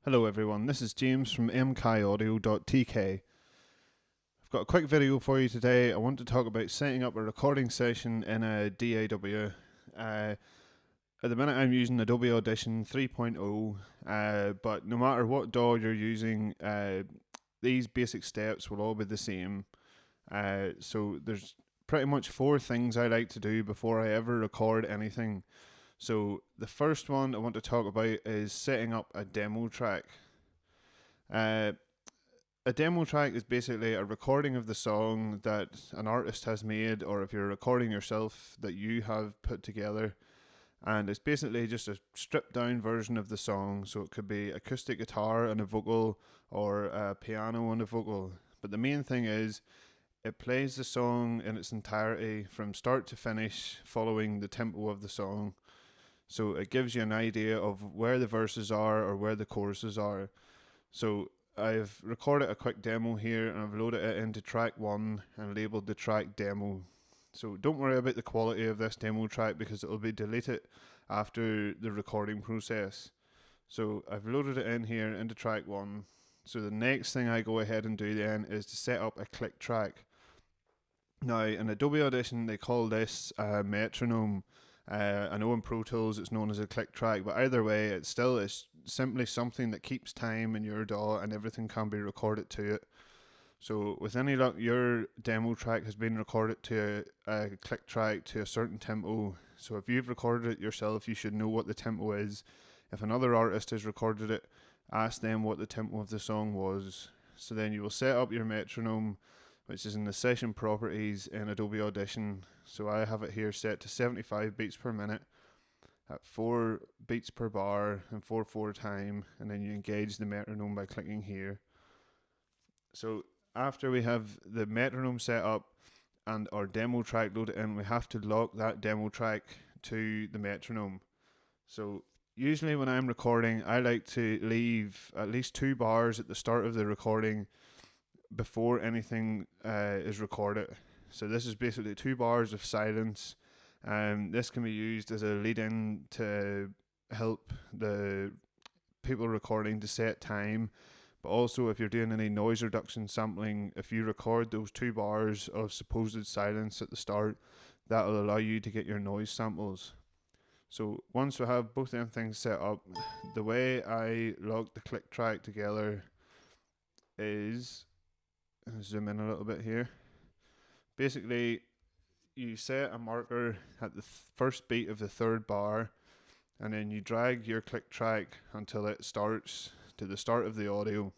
Hello everyone, this is James from MKaiaudio.tk. I've got a quick video for you today. I want to talk about setting up a recording session in a DAW. At the minute I'm using Adobe Audition 3.0, but no matter what DAW you're using, these basic steps will all be the same. So there's pretty much four things I like to do before I ever record anything. So the first one I want to talk about is setting up a demo track. Uh, a demo track is basically a recording of the song that an artist has made, or if you're recording yourself, that you have put together. And it's basically just a stripped down version of the song. So it could be acoustic guitar and a vocal, or a piano and a vocal. But the main thing is, it plays the song in its entirety from start to finish, following the tempo of the song. So it gives you an idea of where the verses are or where the choruses are. So I've recorded a quick demo here and I've loaded it into track 1 and labelled the track demo. So don't worry about the quality of this demo track because it will be deleted after the recording process. So I've loaded it in here into track 1. So the next thing I go ahead and do then is to set up a click track. Now in Adobe Audition they call this a metronome. I know in Pro Tools it's known as a click track, but either way, it still is simply something that keeps time in your DAW and everything can be recorded to it. So with any luck, your demo track has been recorded to a click track to a certain tempo. So if you've recorded it yourself, you should know what the tempo is. If another artist has recorded it, ask them what the tempo of the song was. So then you will set up your metronome, which is in the session properties in Adobe Audition. So I have it here set to 75 beats per minute at 4 beats per bar and 4/4 time, and then you engage the metronome by clicking here. So after we have the metronome set up and our demo track loaded in, we have to lock that demo track to the metronome. So usually when I'm recording, I like to leave at least 2 bars at the start of the recording before anything is recorded. So this is basically 2 bars of silence. This can be used as a lead-in to help the people recording to set time. But also if you're doing any noise reduction sampling, if you record those 2 bars of supposed silence at the start, that will allow you to get your noise samples. So once we have both them things set up, the way I lock the click track together is, zoom in a little bit here. Basically, you set a marker at the first beat of the 3rd bar, and then you drag your click track until it starts to the start of the audio.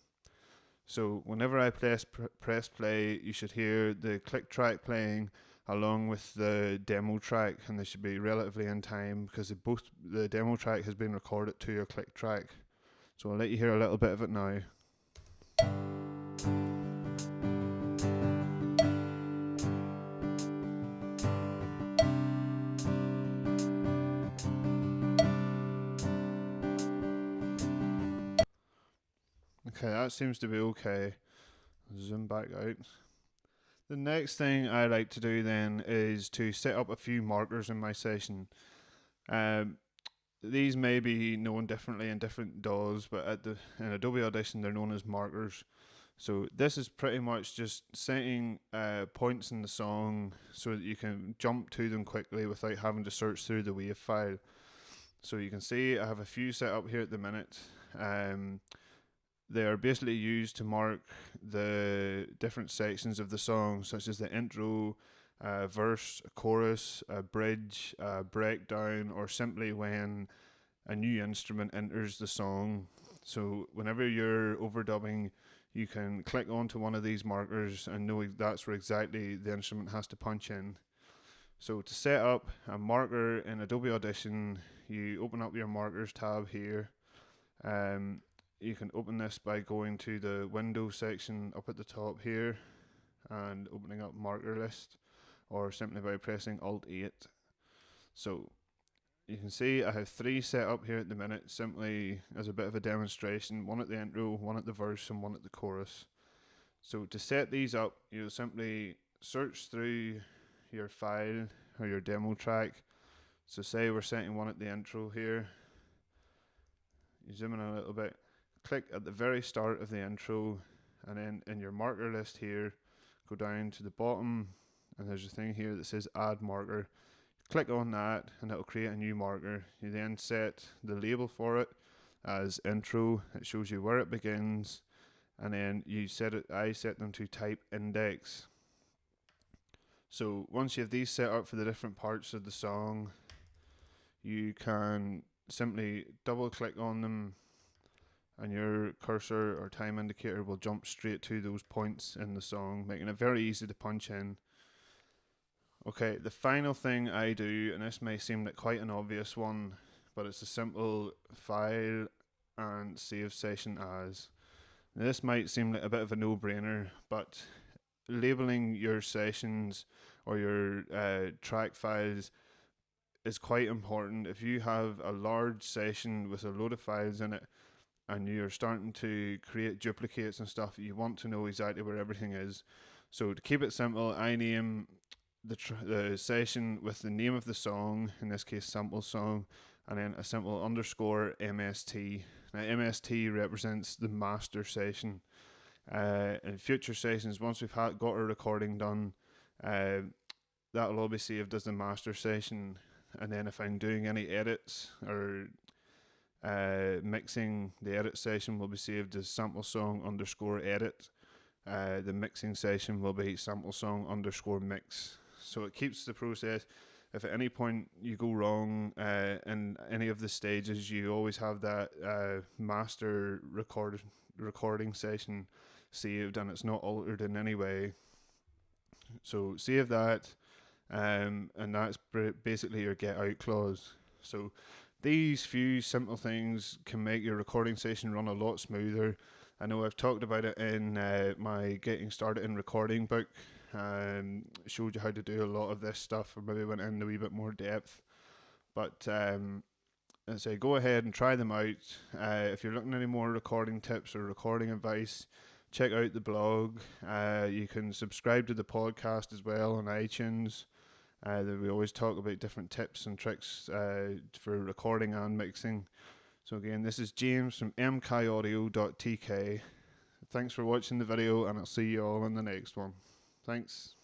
So whenever I press play, you should hear the click track playing along with the demo track, and they should be relatively in time because the demo track has been recorded to your click track. So I'll let you hear a little bit of it now. Okay, that seems to be okay. Zoom back out. The next thing I like to do then is to set up a few markers in my session. These may be known differently in different DAWs, but in Adobe Audition they're known as markers. So this is pretty much just setting points in the song so that you can jump to them quickly without having to search through the WAV file. So you can see I have a few set up here at the minute. They are basically used to mark the different sections of the song, such as the intro, verse, a chorus, a bridge, a breakdown, or simply when a new instrument enters the song. So whenever you're overdubbing, you can click onto one of these markers and know that's where exactly the instrument has to punch in. So to set up a marker in Adobe Audition, you open up your markers tab here. You can open this by going to the window section up at the top here and opening up marker list, or simply by pressing Alt 8. So you can see I have 3 set up here at the minute, simply as a bit of a demonstration, one at the intro, one at the verse and one at the chorus. So to set these up, you'll simply search through your file or your demo track. So say we're setting one at the intro here. You zoom in a little bit, click at the very start of the intro, and then in your marker list here, go down to the bottom, and there's a thing here that says add marker. Click on that and it'll create a new marker. You then set the label for it as intro. It shows you where it begins, and then I set them to type index. So once you have these set up for the different parts of the song, you can simply double click on them and your cursor or time indicator will jump straight to those points in the song, making it very easy to punch in. Okay, the final thing I do, and this may seem like quite an obvious one, but it's a simple file and save session as. Now, this might seem like a bit of a no-brainer, but labeling your sessions or your track files is quite important. If you have a large session with a load of files in it and you're starting to create duplicates and stuff, you want to know exactly where everything is. So to keep it simple, I name the session with the name of the song, in this case sample song, and then a simple underscore MST. Now MST represents the master session. In future sessions, once we've got our recording done, that'll all be saved as the master session, and then if I'm doing any edits or mixing, the edit session will be saved as sample song underscore edit. The mixing session will be sample song underscore mix. So it keeps the process. If at any point you go wrong in any of the stages, you always have that master recording session saved, and it's not altered in any way. So save that, and that's basically your get out clause. So these few simple things can make your recording session run a lot smoother. I know I've talked about it in my Getting Started in Recording book. Showed you how to do a lot of this stuff, or maybe went into a wee bit more depth. But I say go ahead and try them out. If you're looking at any more recording tips or recording advice, check out the blog. You can subscribe to the podcast as well on iTunes. We always talk about different tips and tricks for recording and mixing. So again, this is James from MKaiaudio.tk. Thanks for watching the video, and I'll see you all in the next one. Thanks.